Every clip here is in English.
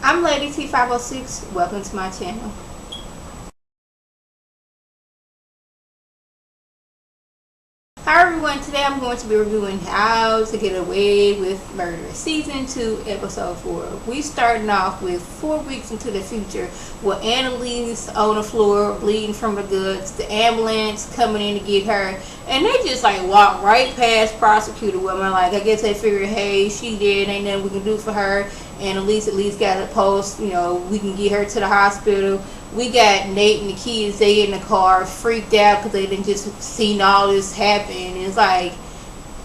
I'm Lady T506. Welcome to my channel. Hi everyone, today I'm going to be reviewing How to Get Away with Murder, Season 2, Episode 4. We starting off with 4 weeks into the future with Annalise on the floor, bleeding from the guts, the ambulance coming in to get her, and they just like walk right past prosecutor woman. Like, I guess they figured, hey, she dead, ain't nothing we can do for her. Annalise at least got a post, we can get her to the hospital. We got Nate and the kids, they in the car freaked out because they didn't just seen all this happen. It's like,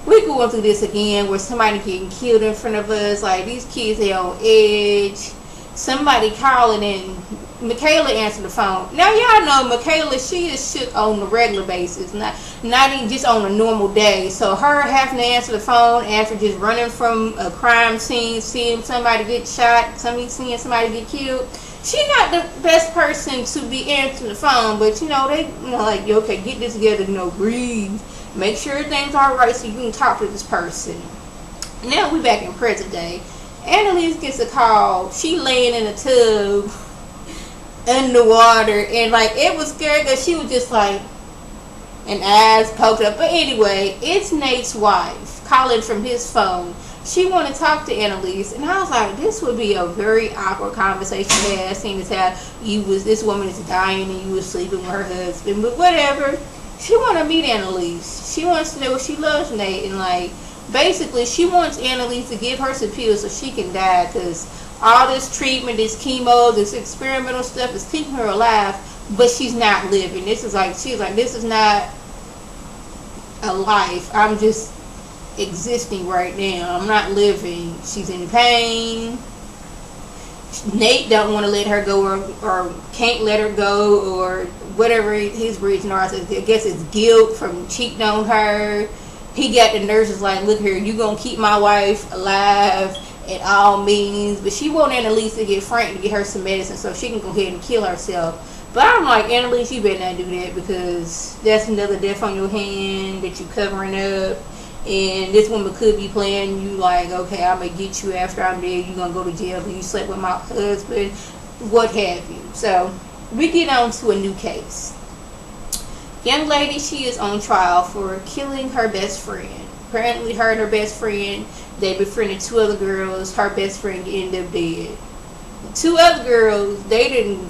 we going through this again where somebody getting killed in front of us. Like, these kids, they on edge. Somebody calling and Michaela answered the phone. Now y'all know Michaela, she is shook on a regular basis, not even just on a normal day. So her having to answer the phone after just running from a crime scene, seeing somebody get shot, seeing somebody get killed, she not the best person to be answering the phone. But they like, okay, get this together, breathe, make sure everything's alright so you can talk to this person. Now we back in present day. Annalise gets a call. She laying in a tub underwater, and like, it was scary because she was just like, and eyes poked up. But anyway, it's Nate's wife calling from his phone. She want to talk to Annalise, and I was like, this would be a very awkward conversation to have, seeing as how this woman is dying and you was sleeping with her husband. But whatever, she want to meet Annalise. She wants to know if she loves Nate, and like, basically she wants Annalise to give her some pills so she can die, because all this treatment, this chemo, this experimental stuff is keeping her alive, but she's not living. She's like, this is not a life. I'm just existing right now. I'm not living. She's in pain. Nate don't want to let her go, or can't let her go, or whatever his reason are. I guess it's guilt from cheating on her. He got the nurses like, look here, you gonna keep my wife alive at all means. But she want Annalise to get Frank to get her some medicine so she can go ahead and kill herself. But I'm like, Annalise, you better not do that, because that's another death on your hand that you covering up. And this woman could be playing you like, okay, I'm gonna get you after I'm dead. You're gonna go to jail because you slept with my husband, what have you. So we get on to a new case. Young lady, she is on trial for killing her best friend. Apparently her and her best friend, they befriended 2 other girls. Her best friend ended up dead. 2 other girls, they didn't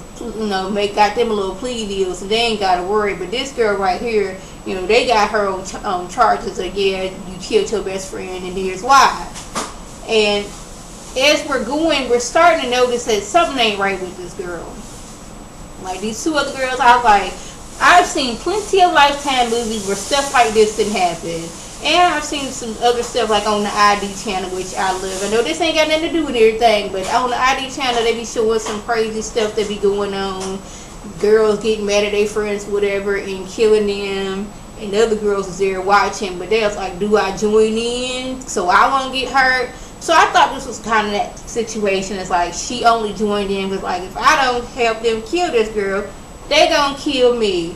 got them a little plea deal, so they ain't gotta worry. But this girl right here, they got her on charges of, yeah, you killed your best friend, and here's why. And as we're going, we're starting to notice that something ain't right with this girl. Like, these 2 other girls, I was like, I've seen plenty of Lifetime movies where stuff like this didn't happen. And I've seen some other stuff like on the ID channel, which I love. I know this ain't got nothing to do with everything, but on the ID channel, they be showing some crazy stuff that be going on. Girls getting mad at their friends, whatever, and killing them. And the other girls is there watching, but they was like, do I join in so I won't get hurt? So I thought this was kind of that situation. It's like, she only joined in because, like, if I don't help them kill this girl, they gonna kill me.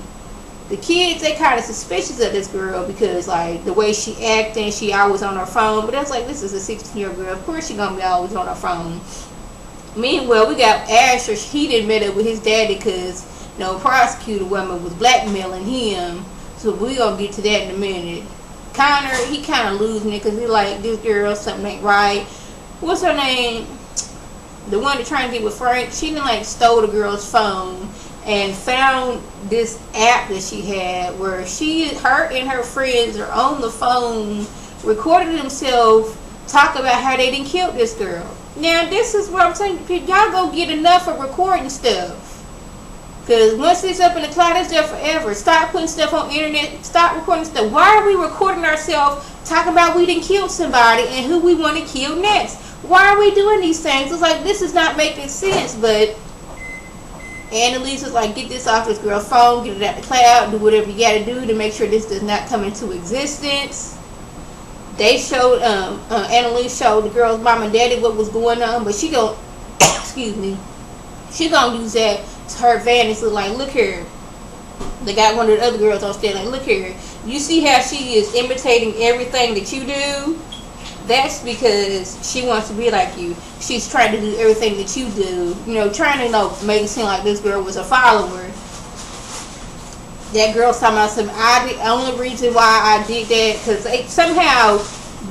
The kids, they kind of suspicious of this girl because, like, the way she acting, she always on her phone. But that's like, this is a 16-year-old girl. Of course she gonna be always on her phone. Meanwhile, we got Asher. He didn't met up with his daddy because, prosecutor woman was blackmailing him. So we gonna get to that in a minute. Connor, he kind of losing it because he like, this girl, something ain't right. What's her name? The one that trying to get with Frank. She done like stole the girl's phone and found this app that she had where her and her friends are on the phone, recording themselves talk about how they didn't kill this girl. Now, this is what I'm saying. Y'all go get enough of recording stuff. Because once it's up in the cloud, it's there forever. Stop putting stuff on the internet. Stop recording stuff. Why are we recording ourselves talking about we didn't kill somebody and who we want to kill next? Why are we doing these things? It's like, this is not making sense. But Annalise is like, get this off this girl's phone, get it out the cloud, do whatever you gotta do to make sure this does not come into existence. They showed, Annalise showed the girl's mom and daddy what was going on, but she don't, excuse me, she gonna use that to her advantage. So like, look here, they got one of the other girls on stage, like, look here, you see how she is imitating everything that you do? that's because she wants to be like you. She's trying to do everything that you do. You know, trying to, you know, make it seem like this girl was a follower. That girl's talking about some. The only reason why I did that because somehow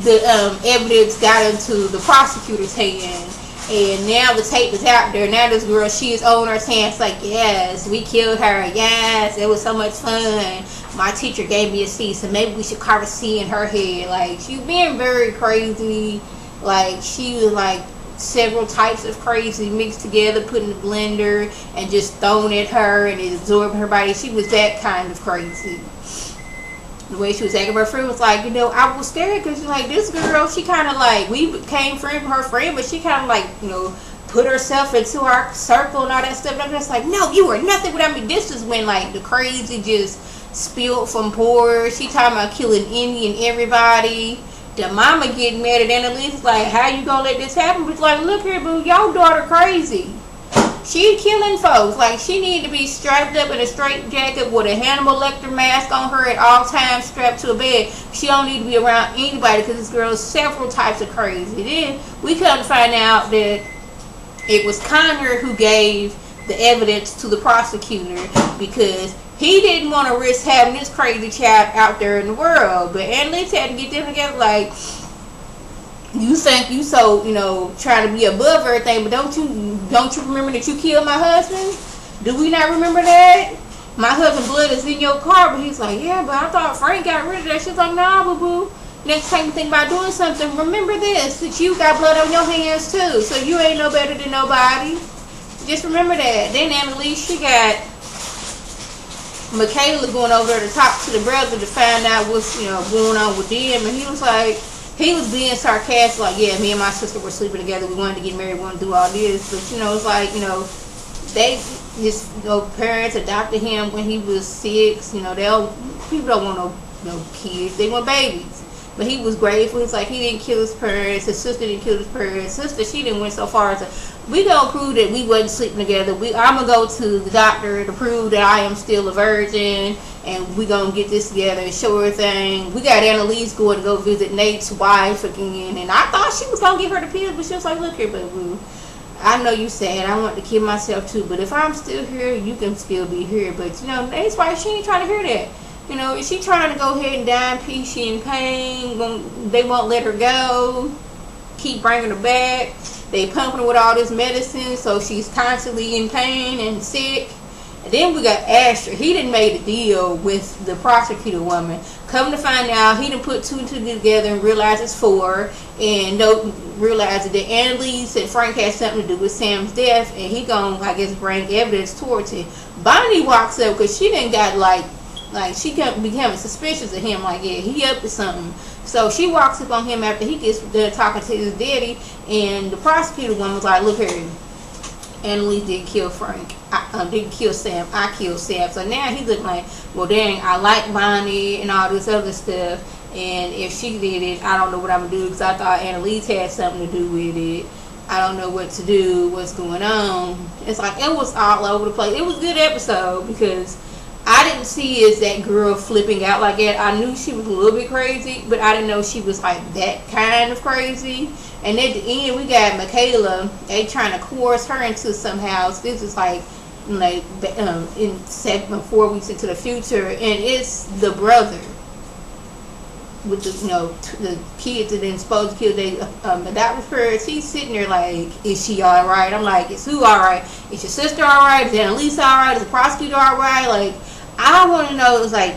the evidence got into the prosecutor's hand, and now the tape is out there. Now this girl, she is on her hands like, yes, we killed her. Yes, it was so much fun. My teacher gave me a C, so maybe we should carve a C in her head. Like, she's being very crazy. Like, she was like several types of crazy mixed together, put in the blender, and just thrown at her, and it absorbed her body. She was that kind of crazy. The way she was acting, her friend was like, you know, I was scared because like this girl, she kind of like, we became her friend, but she kind of like, you know, put herself into our circle and all that stuff. And I'm just like, no, you are nothing without me. This is when like the crazy just spilled from pores. She talking about killing any and everybody. The mama getting mad at Annalise, like, how you gonna let this happen? But like, look here, boo, your daughter crazy. She killing folks. Like, she need to be strapped up in a straight jacket with a Hannibal Lecter mask on her at all times, strapped to a bed. She don't need to be around anybody because this girl is several types of crazy. Then we come to find out that it was Connor who gave the evidence to the prosecutor because he didn't want to risk having this crazy child out there in the world. But Annalise had to get them together like, you think you so, you know, trying to be above everything, but don't you remember that you killed my husband? Do we not remember that? My husband's blood is in your car, but he's like, yeah, but I thought Frank got rid of that. She's like, nah, boo-boo. Next time you think about doing something, remember this, that you got blood on your hands too, so you ain't no better than nobody. Just remember that. Then Annalise, she got Michaela going over there to talk to the brother to find out what's, you know, going on with them, and he was like, he was being sarcastic, like, yeah, me and my sister were sleeping together. We wanted to get married, we wanted to do all this. But, you know, it's like, you know, his parents adopted him when he was 6. You know, people don't want no kids. They want babies. But he was grateful. It's like he didn't kill his parents. His sister didn't kill his parents. His sister, she didn't went so far as we gonna prove that we wasn't sleeping together. I'm gonna go to the doctor to prove that I am still a virgin, and we gonna get this together and show her thing. We got Annalise going to go visit Nate's wife again, and I thought she was gonna give her the pills, but she was like, look here, boo. I know you sad. I want to kill myself too, but if I'm still here, you can still be here. But you know, Nate's wife, she ain't trying to hear that. You know, is she trying to go ahead and die in peace? She in pain. They won't let her go. Keep bringing her back. They pumping her with all this medicine, so she's constantly in pain and sick. And then we got Asher. He done made a deal with the prosecutor woman. Come to find out, he done put 2 and 2 together and realized it's 4. And realized that Annalise and Frank had something to do with Sam's death. And he gonna, I guess, bring evidence towards it. Bonnie walks up because she done got like she kept becoming suspicious of him, like, yeah, he up to something. So she walks up on him after he gets done talking to his daddy, and the prosecutor woman was like, look here, Annalise didn't kill Frank. Didn't kill Sam. I killed Sam. So now he's looking like, well, dang, I like Bonnie and all this other stuff, and if she did it, I don't know what I'm going to do because I thought Annalise had something to do with it. I don't know what to do, what's going on. It's like, it was all over the place. It was a good episode because I didn't see is that girl flipping out like that. I knew she was a little bit crazy, but I didn't know she was like that kind of crazy. And at the end, we got Michaela. They trying to coerce her into some house. This is like in 4 weeks into the future, and it's the brother with the the kids that then supposed to kill their adopted parents. He's sitting there like, is she all right? I'm like, is who all right? Is your sister all right? Is Annalise all right? Is the prosecutor all right? Like, I want to know. It's like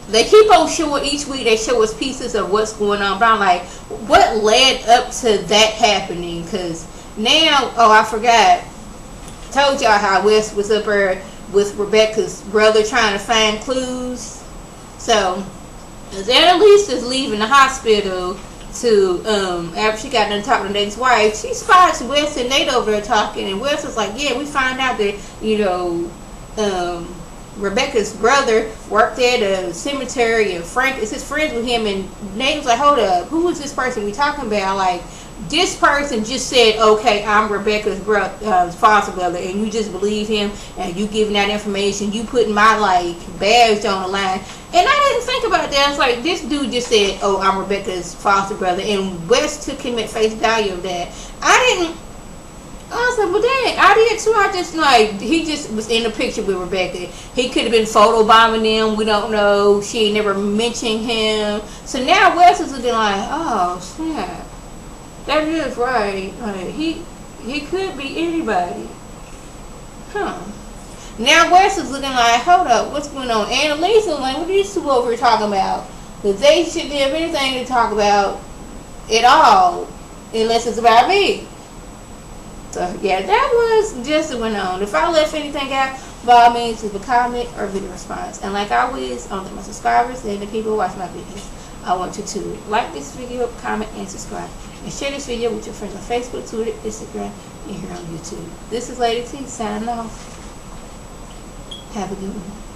they keep on showing each week. They show us pieces of what's going on, but I'm like, what led up to that happening? Because now, oh, I forgot. Told y'all how Wes was up there with Rebecca's brother trying to find clues. So as Annalise is leaving the hospital to after she got done talking to Nate's wife, she spots Wes and Nate over there talking, and Wes was like, yeah, we found out that Rebecca's brother worked at a cemetery, and Frank is his friends with him. And Nate was like, hold up, who is this person we talking about? Like, this person just said, okay, I'm Rebecca's foster brother, and you just believe him, and you giving that information, you putting my like badge on the line. And I didn't think about that, it's like this dude just said, "Oh, I'm Rebecca's foster brother," and Wes took him at face value of that. I was like, well, dang, I did too. I just like he just was in the picture with Rebecca. He could have been photobombing them. We don't know. She ain't never mentioned him. So now Wes is looking like, oh snap, that is right. Like he could be anybody, huh? Now Wes is looking like, hold up, what's going on? Annalise is like, what are these two over here talking about? Because they shouldn't have anything to talk about at all unless it's about me. So yeah, that was just what went on. If I left anything out, by all means, leave a comment or video response. And like always, I want to thank my subscribers and the people who watch my videos. I want you to like this video, comment, and subscribe. And share this video with your friends on Facebook, Twitter, Instagram, and here on YouTube. This is Lady T signing off. Have a good one.